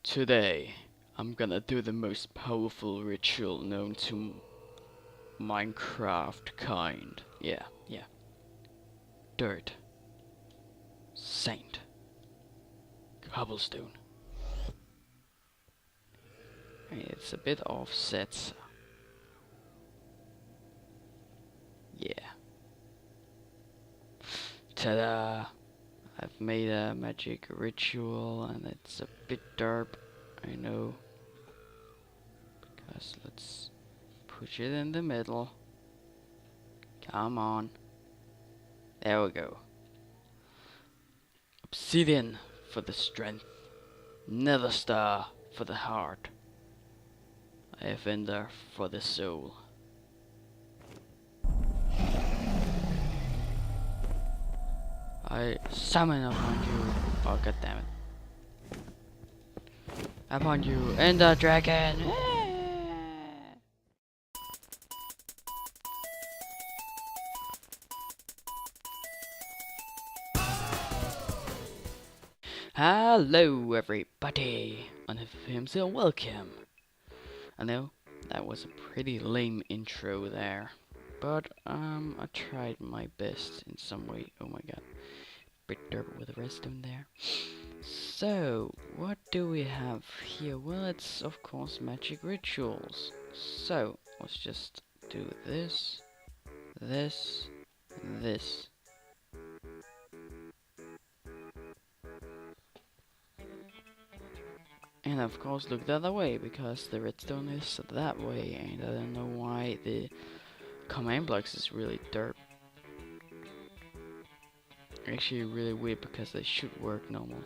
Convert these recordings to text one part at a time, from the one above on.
Today, I'm gonna do the most powerful ritual known to Minecraft kind. Yeah. Dirt. Saint. Cobblestone. It's a bit offset. Yeah. Ta-da! I've made a magic ritual and it's a bit dark, I know. Because let's push it in the middle. Come on. There we go. Obsidian for the strength. Nether star for the heart. Ender for the soul. I summon upon you. Oh, god damn it. Upon you, Ender Dragon! Hello everybody! UnHealthyFilms here, welcome! I know, that was a pretty lame intro there. But, I tried my best in some way. Oh my god. Bit dirt with the redstone there. So, what do we have here? Well, it's of course magic rituals. So, let's just do this, this, this. And of course look the other way, because the redstone is that way, and I don't know why the command blocks is really dirt. Actually really weird, because they should work normal.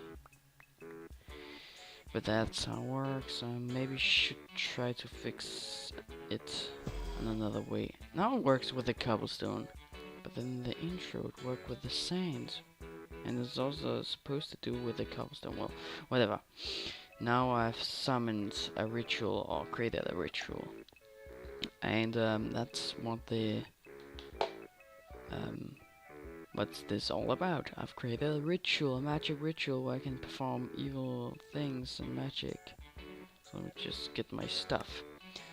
But that's how it works, so maybe should try to fix it in another way. Now it works with the cobblestone, but then in the intro it worked with the sand. And it's also supposed to do with the cobblestone, well, whatever. Now I've summoned a ritual, or created a ritual. And that's what the what's this all about? I've created a ritual, a magic ritual where I can perform evil things and magic. So let me just get my stuff.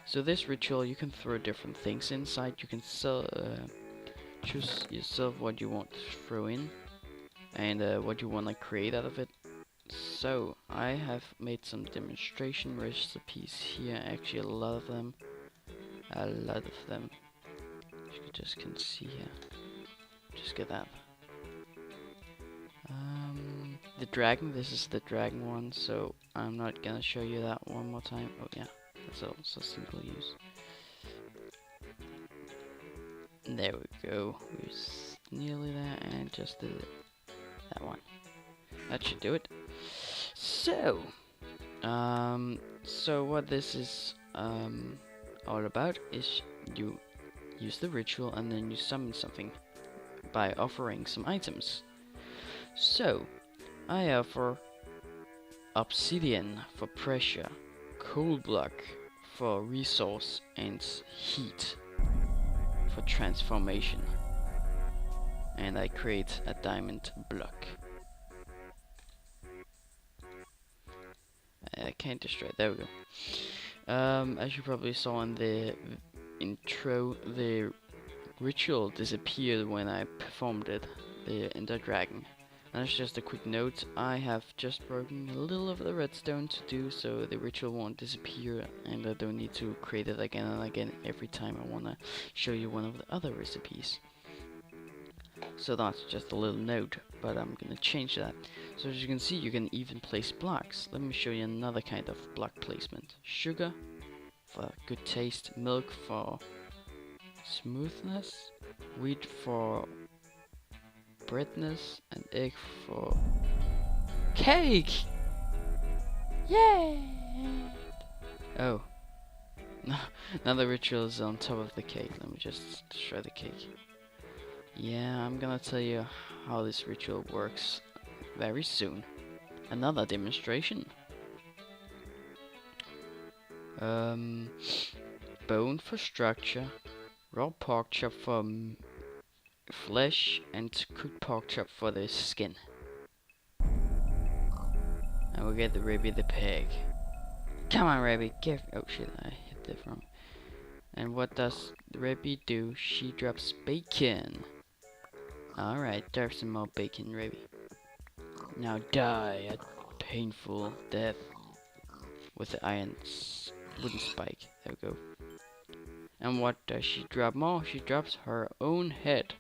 So this ritual, you can throw different things inside. You can choose yourself what you want to throw in, and what you want to create out of it. So I have made some demonstration recipes here. Actually, a lot of them. You just can see here. Just get that. The dragon. This is the dragon one. So I'm not gonna show you that one more time. Oh yeah, that's also single use. There we go. We're nearly there, and just did it. That one. That should do it. So, so what this is all about is you use the ritual and then you summon something by offering some items. So, I offer obsidian for pressure, coal block for resource, and heat for transformation. And I create a diamond block. I can't destroy it. There we go. As you probably saw in the intro, the ritual disappeared when I performed it, the Ender Dragon. And that's just a quick note. I have just broken a little of the redstone to do so the ritual won't disappear, and I don't need to create it again and again every time I wanna show you one of the other recipes. So that's just a little note, but I'm gonna change that. So as you can see, you can even place blocks. Let me show you another kind of block placement. Sugar for good taste, milk for smoothness, wheat for breadness, and egg for cake! Yay! Oh. Now the ritual is on top of the cake. Let me just destroy the cake. Yeah, I'm gonna tell you how this ritual works very soon. Another demonstration. Bone for structure, raw pork chop for flesh, and cooked pork chop for the skin. And we get the ribby the pig. Come on, Rebby, give. Oh shit, I hit it wrong. And what does Rebby do? She drops bacon. Alright, there's some more bacon, Rebby. Now die a painful death with the wooden spike. There we go. And what does she drop more? She drops her own head.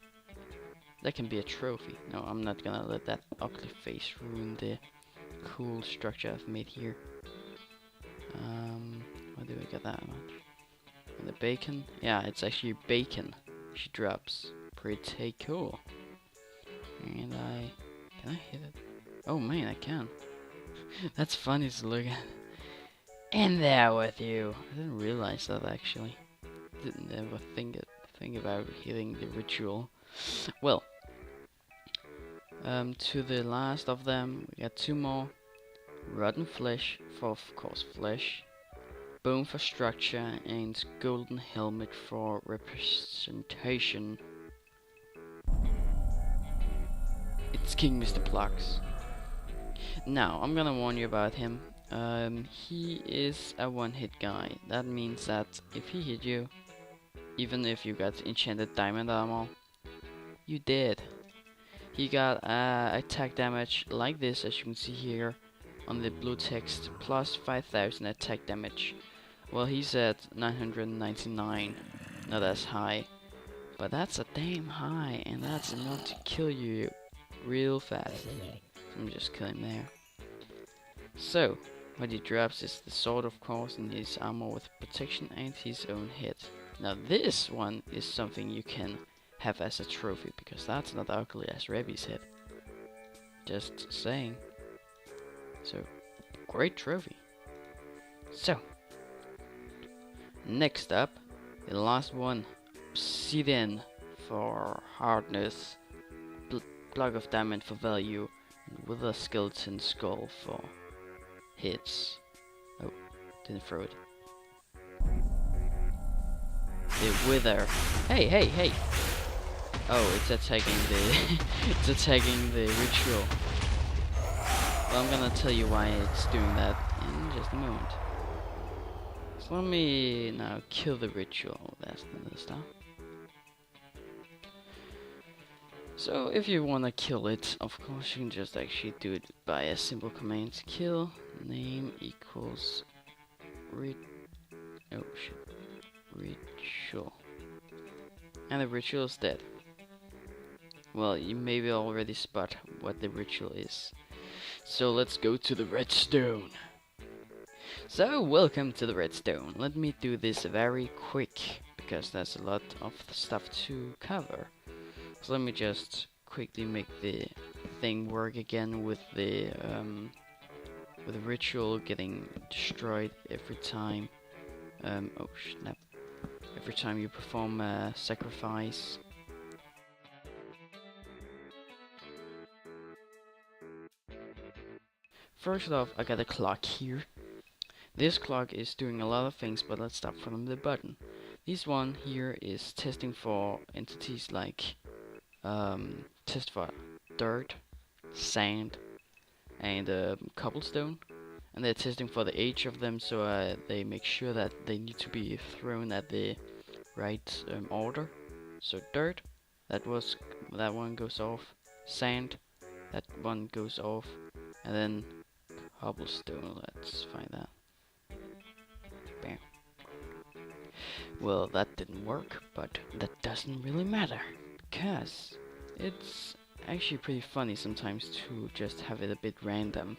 That can be a trophy. No, I'm not gonna let that ugly face ruin the cool structure I've made here. Why do we get that much? And the bacon? Yeah, it's actually bacon she drops. Pretty cool. And can I hit it? Oh man, I can. That's funny to look at. In there with you. I didn't realize that actually. Didn't ever think about hitting the ritual. Well, to the last of them, we got 2 more. Rotten flesh for, of course, flesh. Bone for structure, and golden helmet for representation. It's King Mr. Plugs. Now, I'm gonna warn you about him. He is a one-hit guy. That means that if he hit you, even if you got enchanted diamond armor, you dead. He got attack damage like this, as you can see here on the blue text, plus 5000 attack damage. Well, he's at 999, not as high, but that's a damn high, and that's enough to kill you real fast. Let me just kill him there. So, what he drops is the sword, of course, and his armor with protection and his own head. Now this one is something you can have as a trophy, because that's not ugly as Rebby's head. Just saying. So, great trophy. So, next up, the last one, Obsidian for hardness, block of diamond for value, and with a skeleton skull for hits. Oh, didn't throw it. The wither. Hey, hey, hey! Oh, it's attacking the it's attacking the ritual. Well, I'm gonna tell you why it's doing that in just a moment. So let me now kill the ritual. That's the stuff. So if you wanna kill it, of course you can just actually do it by a simple command: kill name equals ritual, and the ritual is dead. Well, you maybe already spot what the ritual is. So let's go to the redstone. So welcome to the redstone. Let me do this very quick because there's a lot of stuff to cover. So let me just quickly make the thing work again with the ritual getting destroyed every time. Oh snap! Every time you perform a sacrifice. First off, I got a clock here. This clock is doing a lot of things, but let's start from the button. This one here is testing for entities like test for dirt, sand, and cobblestone, and they're testing for the age of them, so they make sure that they need to be thrown at the right order. So dirt, that one goes off. Sand, that one goes off, and then cobblestone. Let's find that. Bam. Well, that didn't work, but that doesn't really matter, because it's actually pretty funny sometimes to just have it a bit random.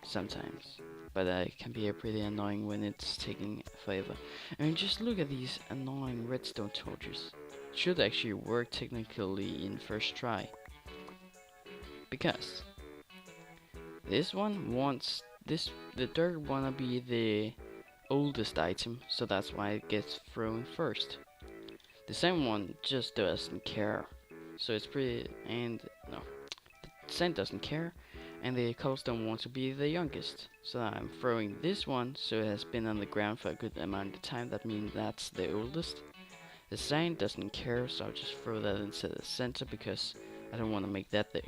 Sometimes. But it can be pretty annoying when it's taking forever. I mean, just look at these annoying redstone torches. It should actually work technically in first try. Because this one wants the dirt wanna be the oldest item, so that's why it gets thrown first. The same one just doesn't care, so it's pretty. And no, the sand doesn't care, and the cobblestone wants to be the youngest. So I'm throwing this one, so it has been on the ground for a good amount of time. That means that's the oldest. The sand doesn't care, so I'll just throw that into the center because I don't want to make that the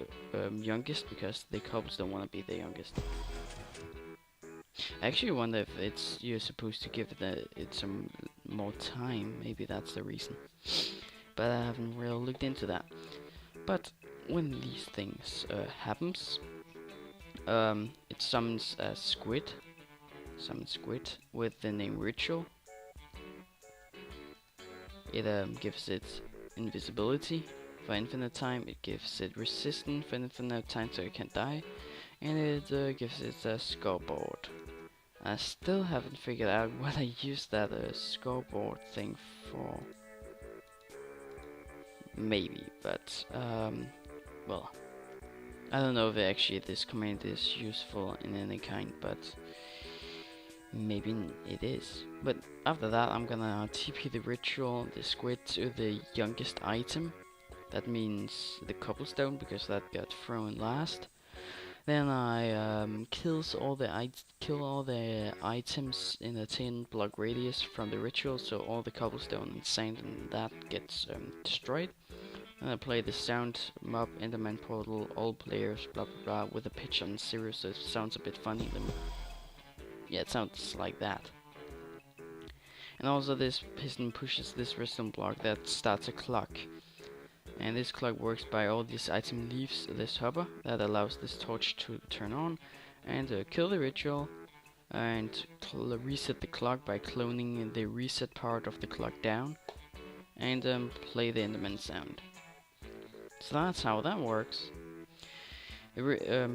youngest, because the cobblestone want to be the youngest. I actually wonder if you're supposed to give it some more time. Maybe that's the reason. But I haven't really looked into that. But when these things happens, it summons a squid. Summons squid with the name Ritual. It gives it invisibility for infinite time. It gives it resistance for infinite time, so it can't die. And it gives it a scoreboard. I still haven't figured out what I use that scoreboard thing for. Maybe, but well, I don't know if actually this command is useful in any kind, but maybe it is. But after that, I'm gonna TP the ritual, the squid, to the youngest item. That means the cobblestone, because that got thrown last. Then I kill all the items in a 10 block radius from the ritual, so all the cobblestone and sand and that gets destroyed. And I play the sound mob, Enderman portal, all players, blah blah blah, with a pitch on 0, so it sounds a bit funny. Yeah, it sounds like that. And also this piston pushes this redstone block that starts a clock. And this clock works by all these item leaves this hopper that allows this torch to turn on and kill the ritual and reset the clock by cloning the reset part of the clock down and play the Enderman sound. So that's how that works.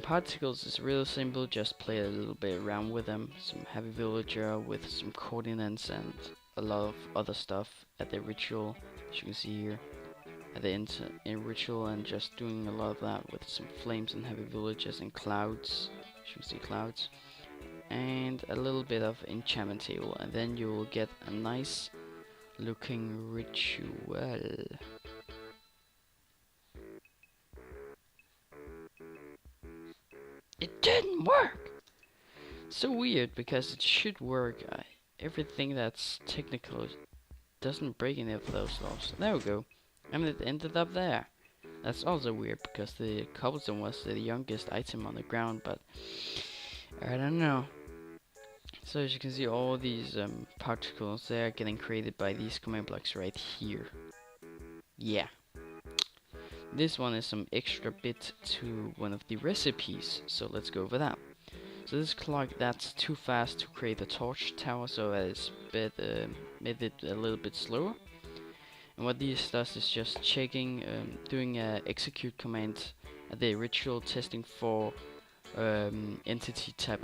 Particles is really simple, just play a little bit around with them. Some heavy villager with some coordinates and a lot of other stuff at the ritual, as you can see here. At the in ritual, and just doing a lot of that with some flames and heavy villages and clouds, as you can see clouds, and a little bit of enchantment table, and then you will get a nice looking ritual. It didn't work! So weird, because it should work. Everything that's technical doesn't break any of those laws. There we go. And it ended up there. That's also weird, because the cobblestone was the youngest item on the ground, but I don't know. So as you can see, all these particles, they are getting created by these command blocks right here. Yeah. This one is some extra bit to one of the recipes, so let's go over that. So this clock, that's too fast to create a torch tower, so it's made it a little bit slower. And what this does is just checking, doing a execute command at the ritual, testing for entity type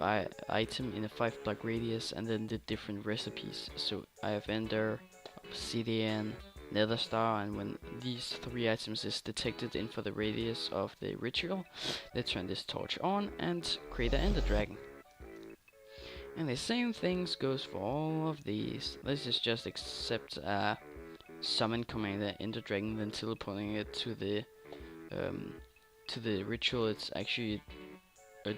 item in a 5 block radius, and then the different recipes. So I have ender, obsidian, nether star, and when these 3 items is detected in for the radius of the ritual, they turn this torch on and create an ender dragon. And the same things goes for all of these. This is just except summon command the ender dragon, then teleporting it to the ritual. It's actually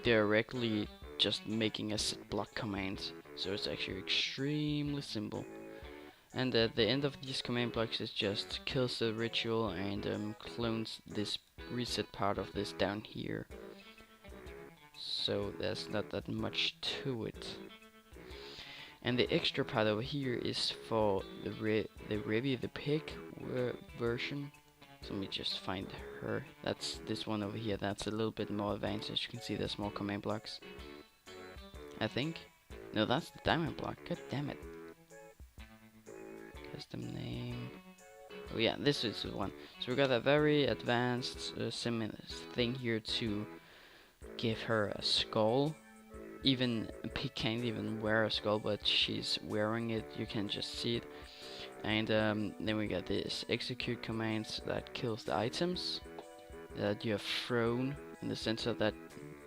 directly just making a set block command, so it's actually extremely simple. And at the end of these command blocks, it just kills the ritual and clones this reset part of this down here. So there's not that much to it. And the extra part over here is for the Revy the pig version. So let me just find her. That's this one over here. That's a little bit more advanced. As you can see, there's more command blocks, I think. No, that's the diamond block. God damn it. Custom name. Oh yeah, this is the one. So we got a very advanced thing here to give her a skull. Even a pig can't even wear a skull, but she's wearing it. You can just see it. And then we got this execute commands that kills the items that you have thrown, in the sense of that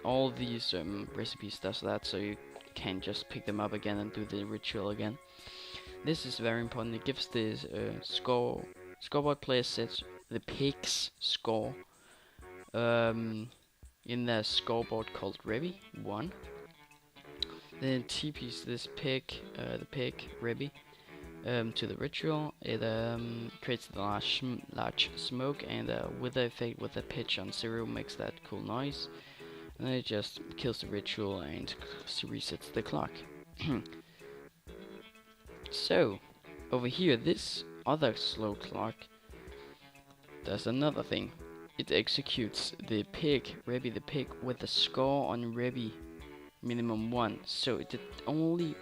all these recipes does that, so you can just pick them up again and do the ritual again. This is very important. It gives this scoreboard player sets the pig's score in the scoreboard called Revy 1. Then it TPs this pig, the pig Revy, to the ritual. It creates the large smoke, and wither effect with a pitch on 0 makes that cool noise. And it just kills the ritual and resets the clock. So, over here, this other slow clock does another thing. It executes the pig, Rebby the pig, with a score on Rebby minimum 1. So it only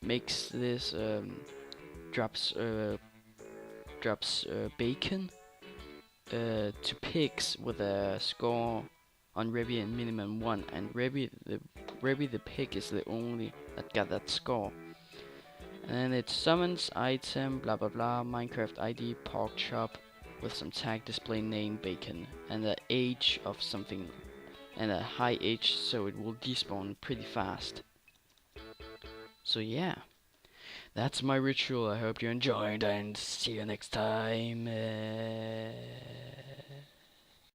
makes this drops bacon to pigs with a score on Rebby and minimum 1, and Rebby the pig is the only that got that score. And it summons item blah blah blah Minecraft ID pork chop with some tag display name bacon and the age of something and a high age, so it will despawn pretty fast. So yeah, that's my ritual. I hope you enjoyed and see you next time.